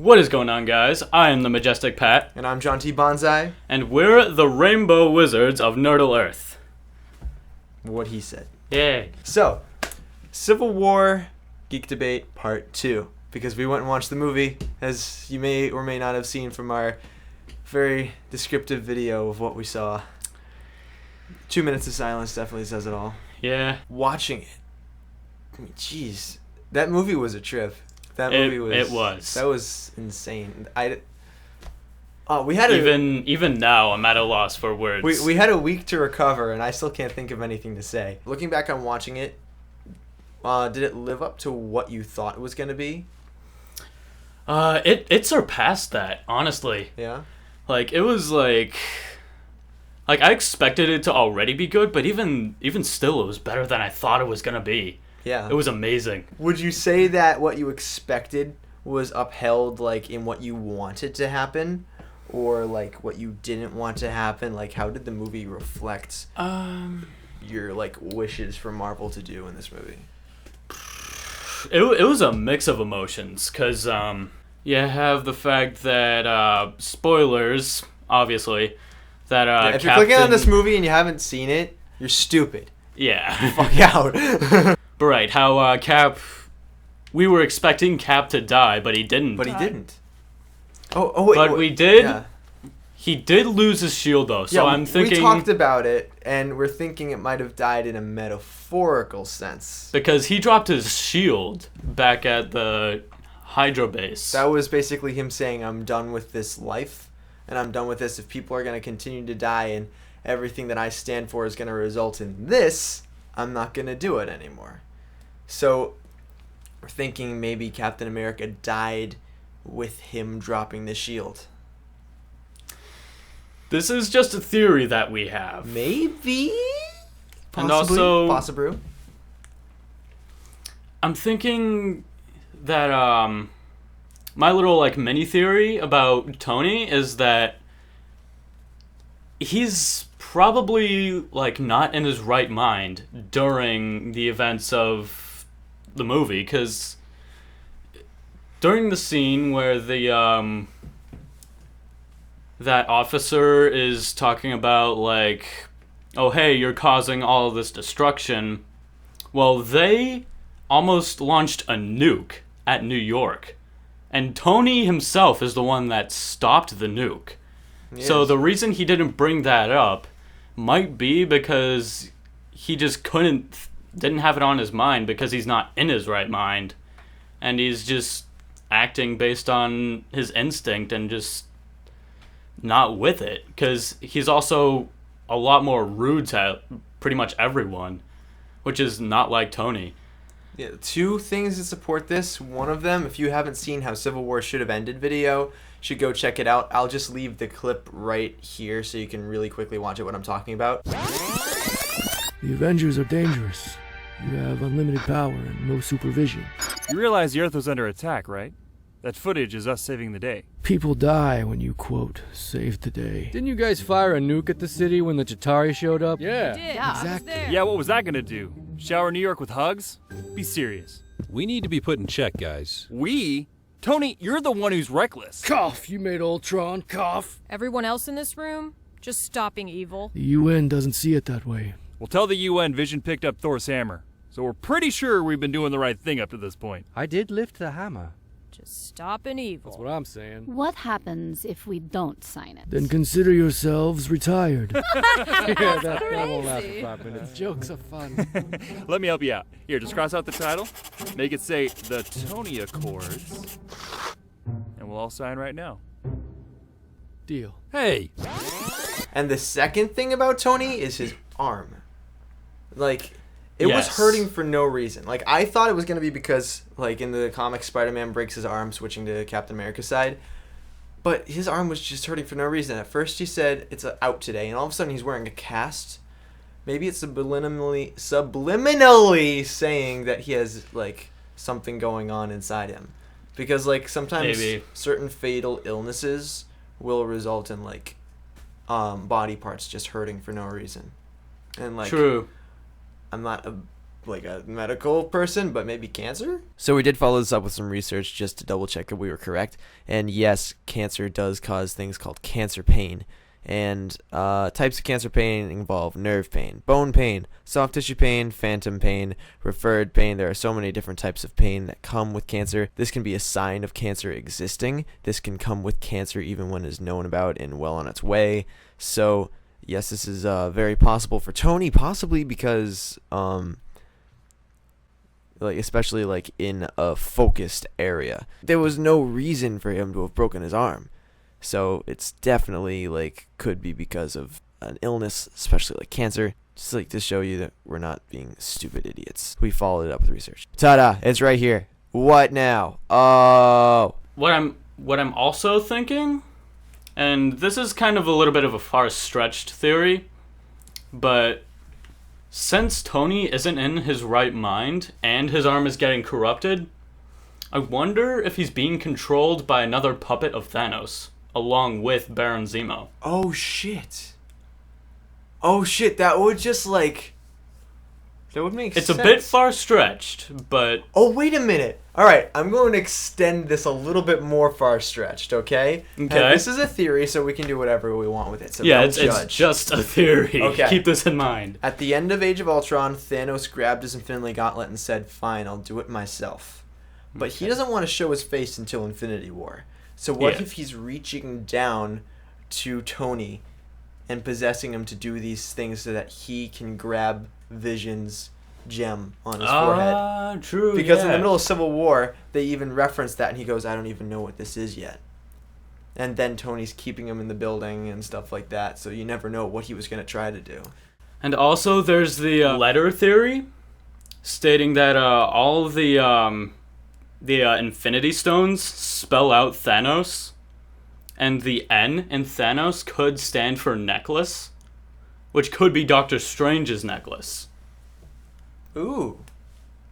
What is going on, guys? I am the Majestic Pat. And I'm John T. Bonsai. And we're the Rainbow Wizards of Nerdle Earth. What he said. Yay. So, Civil War Geek Debate Part 2. Because we went and watched the movie, as you may or may not have seen from our very descriptive video of what we saw. 2 minutes of silence definitely says it all. Yeah. Watching it. I mean, jeez. That movie was a trip. That was insane. We had even now I'm at a loss for words. We had a week to recover, and I still can't think of anything to say. Looking back on watching it, did it live up to what you thought it was going to be? It surpassed that, honestly. Yeah. Like it was like I expected it to already be good, but even still, it was better than I thought it was gonna be. Yeah. It was amazing. Would you say that what you expected was upheld, like, in what you wanted to happen? Or, like, what you didn't want to happen? Like, how did the movie reflect your, like, wishes for Marvel to do in this movie? It was a mix of emotions, because you have the fact that, spoilers, obviously, that if you're clicking on this movie and you haven't seen it, you're stupid. Yeah. Fuck out. But right, how Cap... We were expecting Cap to die, but he didn't. But he didn't. Oh wait. But we did. Yeah. He did lose his shield, though, so I'm thinking... We talked about it, and we're thinking it might have died in a metaphorical sense. Because he dropped his shield back at the Hydra base. That was basically him saying, I'm done with this life, and I'm done with this. If people are going to continue to die, and everything that I stand for is going to result in this, I'm not going to do it anymore. So we're thinking maybe Captain America died with him dropping the shield. This is just a theory that we have. Maybe? And also... Possibly. I'm thinking that my little like mini theory about Tony is that he's probably like not in his right mind during the events of the movie, because during the scene where the that officer is talking about like, oh hey, you're causing all of this destruction, well, they almost launched a nuke at New York, and Tony himself is the one that stopped the nuke. Yes. So the reason he didn't bring that up might be because he just didn't have it on his mind, because he's not in his right mind, and he's just acting based on his instinct and just not with it, because he's also a lot more rude to pretty much everyone, which is not like Tony. Yeah, 2 things that support this. One of them, if you haven't seen How Civil War Should Have Ended video, you should go check it out. I'll just leave the clip right here so you can really quickly watch it, what I'm talking about. The Avengers are dangerous. You have unlimited power and no supervision. You realize the Earth was under attack, right? That footage is us saving the day. People die when you, quote, save the day. Didn't you guys fire a nuke at the city when the Chitauri showed up? Yeah. Exactly. Yeah, what was that gonna do? Shower New York with hugs? Be serious. We need to be put in check, guys. We? Tony, you're the one who's reckless. Cough, you made Ultron, cough. Everyone else in this room, just stopping evil. The UN doesn't see it that way. We'll tell the UN Vision picked up Thor's hammer. So we're pretty sure we've been doing the right thing up to this point. I did lift the hammer. Just stopping evil. That's what I'm saying. What happens if we don't sign it? Then consider yourselves retired. Yeah, that won't last for 5 minutes. Jokes are fun. Let me help you out. Here, just cross out the title. Make it say the Tony Accords. And we'll all sign right now. Deal. Hey! And the second thing about Tony is his arm. Like, it was hurting for no reason. Like, I thought it was going to be because, like, in the comics, Spider-Man breaks his arm switching to Captain America's side. But his arm was just hurting for no reason. At first he said it's out today, and all of a sudden he's wearing a cast. Maybe it's subliminally saying that he has, like, something going on inside him. Because, like, sometimes certain fatal illnesses will result in, like, body parts just hurting for no reason. And, like... True. I'm not like a medical person, but maybe cancer? So we did follow this up with some research just to double check that we were correct. And yes, cancer does cause things called cancer pain. And types of cancer pain involve nerve pain, bone pain, soft tissue pain, phantom pain, referred pain. There are so many different types of pain that come with cancer. This can be a sign of cancer existing. This can come with cancer even when it is known about and well on its way. So yes, this is very possible for Tony, possibly because like especially like in a focused area. There was no reason for him to have broken his arm. So it's definitely like could be because of an illness, especially like cancer. Just like to show you that we're not being stupid idiots. We followed it up with research. Ta-da! It's right here. What now? Oh. What I'm also thinking, and this is kind of a little bit of a far-stretched theory, but since Tony isn't in his right mind and his arm is getting corrupted, I wonder if he's being controlled by another puppet of Thanos, along with Baron Zemo. Oh shit. Oh shit, that would just like... That would make sense. It's a bit far-stretched, but... Oh, wait a minute. Alright, I'm going to extend this a little bit more far-stretched, okay? Okay. And this is a theory, so we can do whatever we want with it, so yeah, don't it's judge. just a theory. Okay. Keep this in mind. At the end of Age of Ultron, Thanos grabbed his Infinity Gauntlet and said, fine, I'll do it myself. But he doesn't want to show his face until Infinity War. So what if he's reaching down to Tony and possessing him to do these things so that he can grab Vision's gem on his forehead? True, Because in the middle of Civil War, they even reference that, and he goes, I don't even know what this is yet. And then Tony's keeping him in the building and stuff like that, so you never know what he was going to try to do. And also there's the letter theory, stating that all of the Infinity Stones spell out Thanos, and the N in Thanos could stand for necklace, which could be Doctor Strange's necklace. Ooh.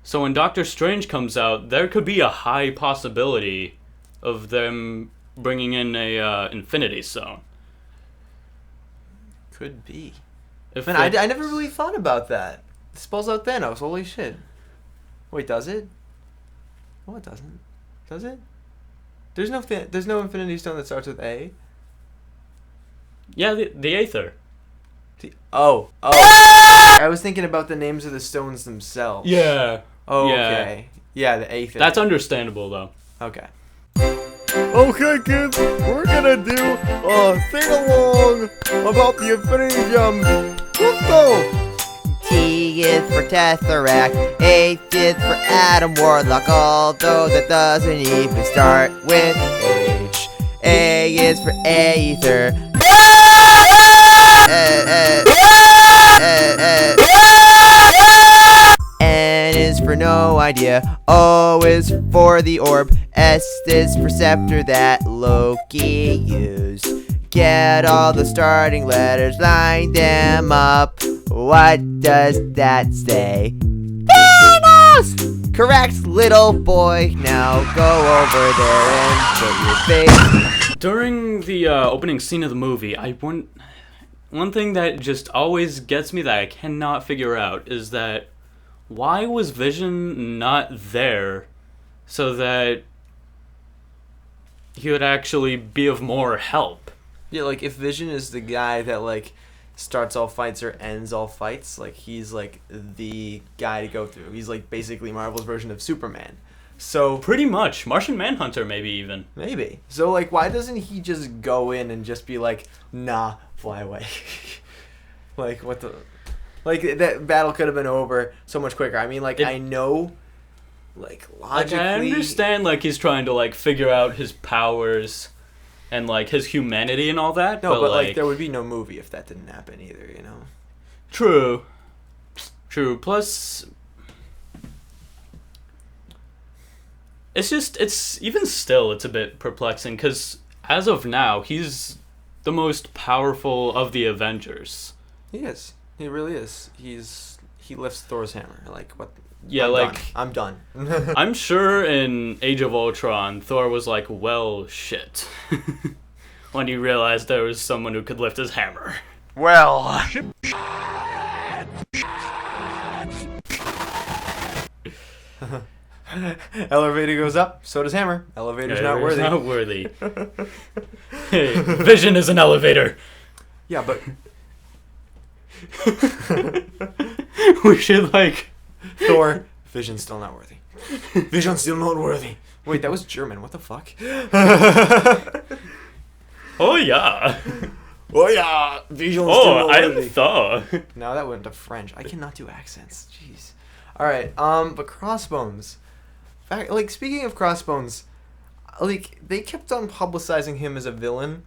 So when Doctor Strange comes out, there could be a high possibility of them bringing in a Infinity Stone. Could be. If Man, I never really thought about that. It spells out Thanos. Holy shit. Wait, does it? No, it doesn't. Does it? There's no Infinity Stone that starts with A. Yeah, the Aether. Oh. I was thinking about the names of the stones themselves. Yeah. Oh, okay. Yeah, the Aether. That's understandable, though. Okay. Okay, kids, we're gonna do a sing-along about the Infinity Gem. Let's go! T is for Tesseract, H is for Adam Warlock, although that doesn't even start with H. A is for Aether. N is for no idea. O is for the orb. S is for scepter that Loki used. Get all the starting letters, line them up. What does that say? Thanos! Correct, little boy. Now go over there and put your face. During the opening scene of the movie, one thing that just always gets me that I cannot figure out is that why was Vision not there so that he would actually be of more help? Yeah, like if Vision is the guy that like starts all fights or ends all fights, like he's like the guy to go through. He's like basically Marvel's version of Superman. So pretty much Martian Manhunter, maybe even. Maybe. So like, why doesn't he just go in and just be like, nah, fly away? Like what the? Like that battle could have been over so much quicker. I mean, like I know, like logically, I understand like he's trying to like figure out his powers and like his humanity and all that. No, but like there would be no movie if that didn't happen either, you know. True. Plus, it's even still it's a bit perplexing because as of now he's the most powerful of the Avengers. He is. He really is. He lifts Thor's hammer. Like what? Yeah, I'm done. I'm sure in Age of Ultron, Thor was like, well, shit. When he realized there was someone who could lift his hammer. Well. Elevator goes up, so does hammer. Elevator's not worthy. Not worthy. Hey, Vision is an elevator. Yeah, but We should like Thor, Vision's still not worthy. Vision's still not worthy. Wait, that was German. What the fuck? Oh yeah. Oh yeah, Vision's Oh, still not I am worthy. Thor. No, that went to French. I cannot do accents. Jeez. All right. But Crossbones. Like, speaking of Crossbones, like, they kept on publicizing him as a villain,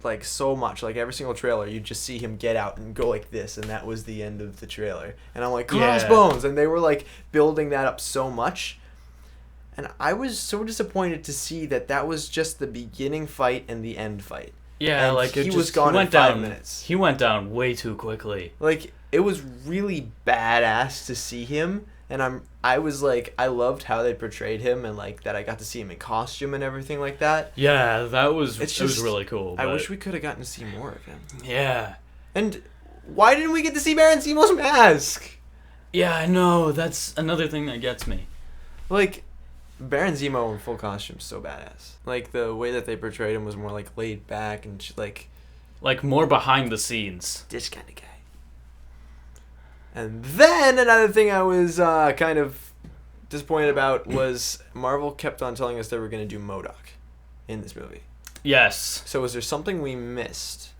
like, so much. Like, every single trailer, you'd just see him get out and go like this, and that was the end of the trailer. And I'm like, Crossbones! And they were, like, building that up so much. And I was so disappointed to see that that was just the beginning fight and the end fight. Yeah, And like he was gone he in went 5 down, minutes. He went down way too quickly. Like, it was really badass to see him, and I was like, I loved how they portrayed him, and like that I got to see him in costume and everything like that. Yeah, that was It's it was just- really cool. I but- wish we could have gotten to see more of him. Yeah. And why didn't we get to see Baron Zemo's mask? Yeah, I know. That's another thing that gets me. Like, Baron Zemo in full costume is so badass. Like, the way that they portrayed him was more like laid back and Like more behind the scenes. this kind of guy. And then another thing I was kind of disappointed about was Marvel kept on telling us they were going to do MODOK in this movie. Yes. So was there something we missed?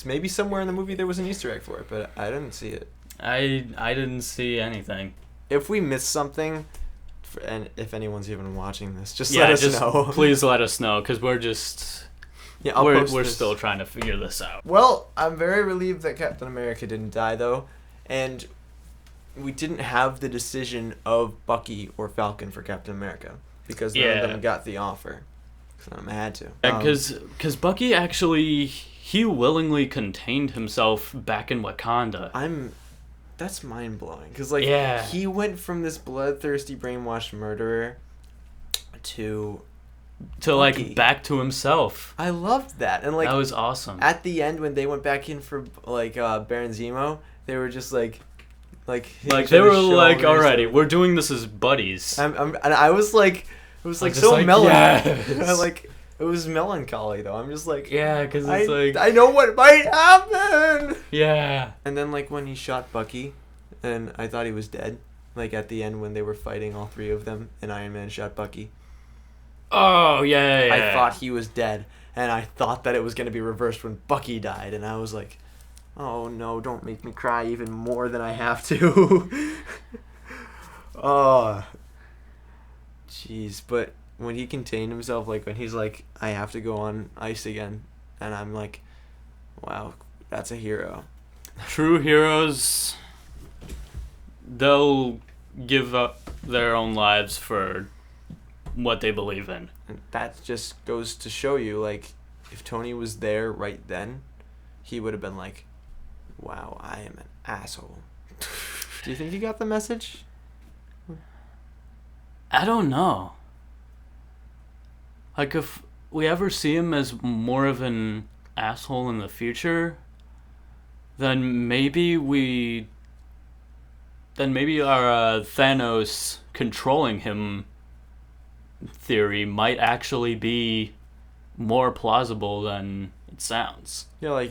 Maybe somewhere in the movie there was an Easter egg for it, but I didn't see it. I didn't see anything. If we missed something, and if anyone's even watching this, just let us know. Please let us know, because we're just Yeah, we're this. still trying to figure this out. Well, I'm very relieved that Captain America didn't die, though, and we didn't have the decision of Bucky or Falcon for Captain America because none of them got the offer. So I had to. Because Bucky actually he willingly contained himself back in Wakanda. That's mind blowing because he went from this bloodthirsty, brainwashed murderer to like back to himself. I loved that, and like that was awesome. At the end when they went back in for Baron Zemo, they were just like they were like, alrighty, we're doing this as buddies. And I was like, it was like so melancholy. It was melancholy though. I'm just like, yeah, because it's like I know what might happen. Yeah. And then like when he shot Bucky, and I thought he was dead. Like at the end when they were fighting, all three of them, and Iron Man shot Bucky. Oh yeah. I thought he was dead, and I thought that it was gonna be reversed when Bucky died, and I was like, oh no, don't make me cry even more than I have to. Oh, jeez. But when he contained himself, like when he's like, I have to go on ice again, and I'm like, wow, that's a hero. True heroes, they'll give up their own lives for what they believe in. And that just goes to show you, like, if Tony was there right then, he would have been like, wow, I am an asshole. Do you think he got the message? I don't know. Like, if we ever see him as more of an asshole in the future, then maybe our Thanos controlling him theory might actually be more plausible than it sounds. Yeah, like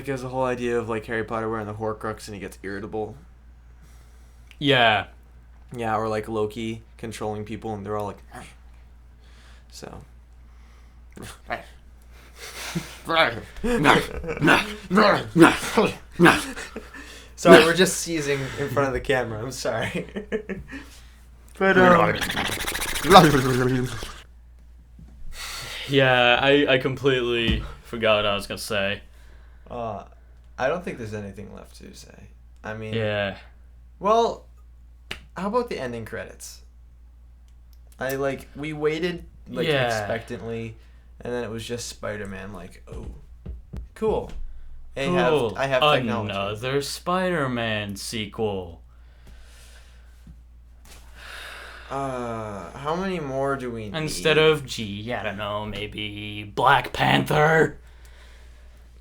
there's the whole idea of like Harry Potter wearing the Horcrux and he gets irritable. Yeah. Yeah, or like Loki controlling people and they're all like, so. Sorry, we're just seizing in front of the camera. I'm sorry. But yeah, I completely forgot what I was gonna say. I don't think there's anything left to say. I mean, yeah. Well, how about the ending credits? We waited expectantly, and then it was just Spider-Man. Like, oh, cool. I have technology. Another Spider-Man sequel. How many more do we need? Instead of, I don't know, maybe Black Panther.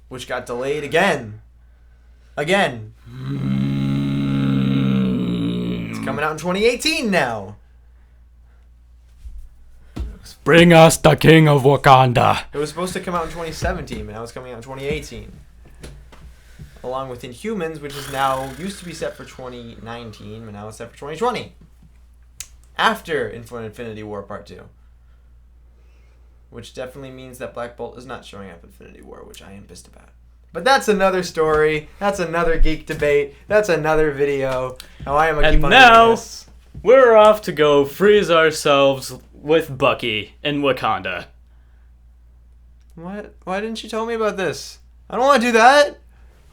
Which got delayed again. Again. coming out in 2018 now. Bring us the King of Wakanda. It was supposed to come out in 2017, but now it's coming out in 2018. Along with Inhumans, which is now used to be set for 2019, but now it's set for 2020. After Infinity War Part 2. Which definitely means that Black Bolt is not showing up in Infinity War, which I am pissed about. But that's another story. That's another geek debate. That's another video. Now I am gonna keep on doing this. We're off to go freeze ourselves with Bucky in Wakanda. What? Why didn't you tell me about this? I don't want to do that.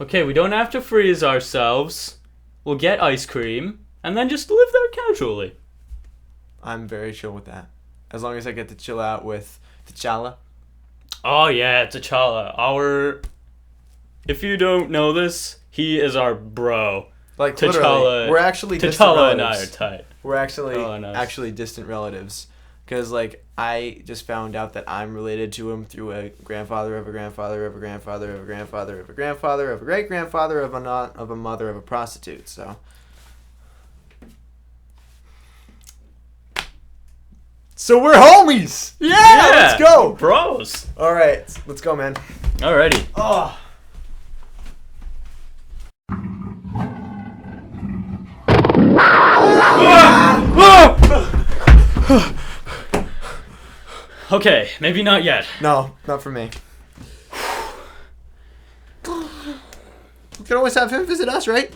Okay, we don't have to freeze ourselves. We'll get ice cream and then just live there casually. I'm very chill with that. As long as I get to chill out with T'Challa. Oh yeah, T'Challa. If you don't know this, he is our bro. Like T'Challa, literally, we're actually distant T'Challa and I relatives. are tight. We're actually distant relatives. Because, like, I just found out that I'm related to him through a grandfather of a grandfather of a grandfather of a grandfather of a grandfather of a great-grandfather of a mother of a prostitute, so. So we're homies! Yeah! Let's go! Bros! Alright, let's go, man. Alrighty. Oh. Okay, maybe not yet. No, not for me. We can always have him visit us, right?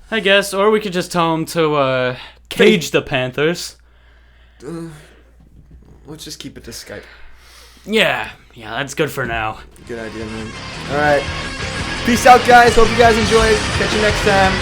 I guess, or we could just tell him to cage the Panthers. Let's just keep it to Skype. Yeah, that's good for now. Good idea, man. Alright. Peace out, guys. Hope you guys enjoyed. Catch you next time.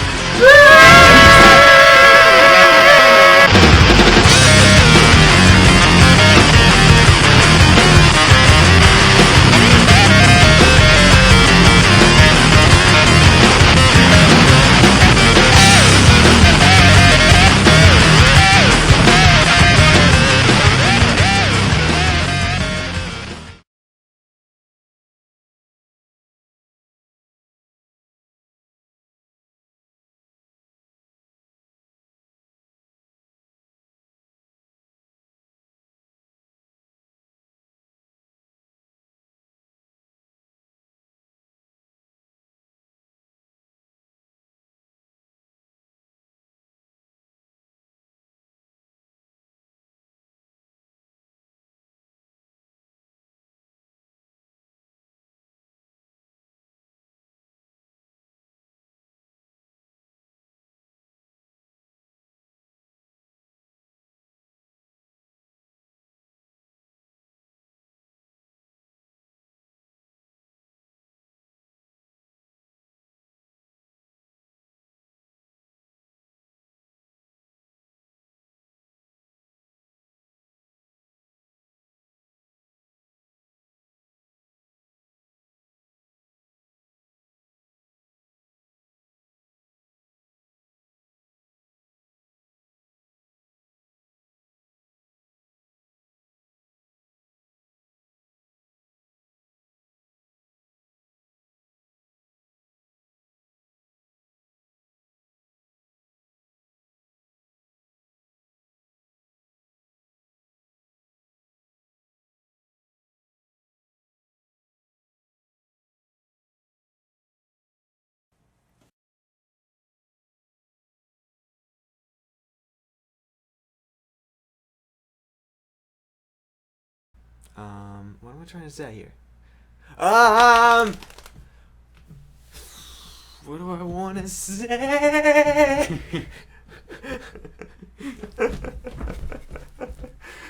What am I trying to say here? What do I want to say?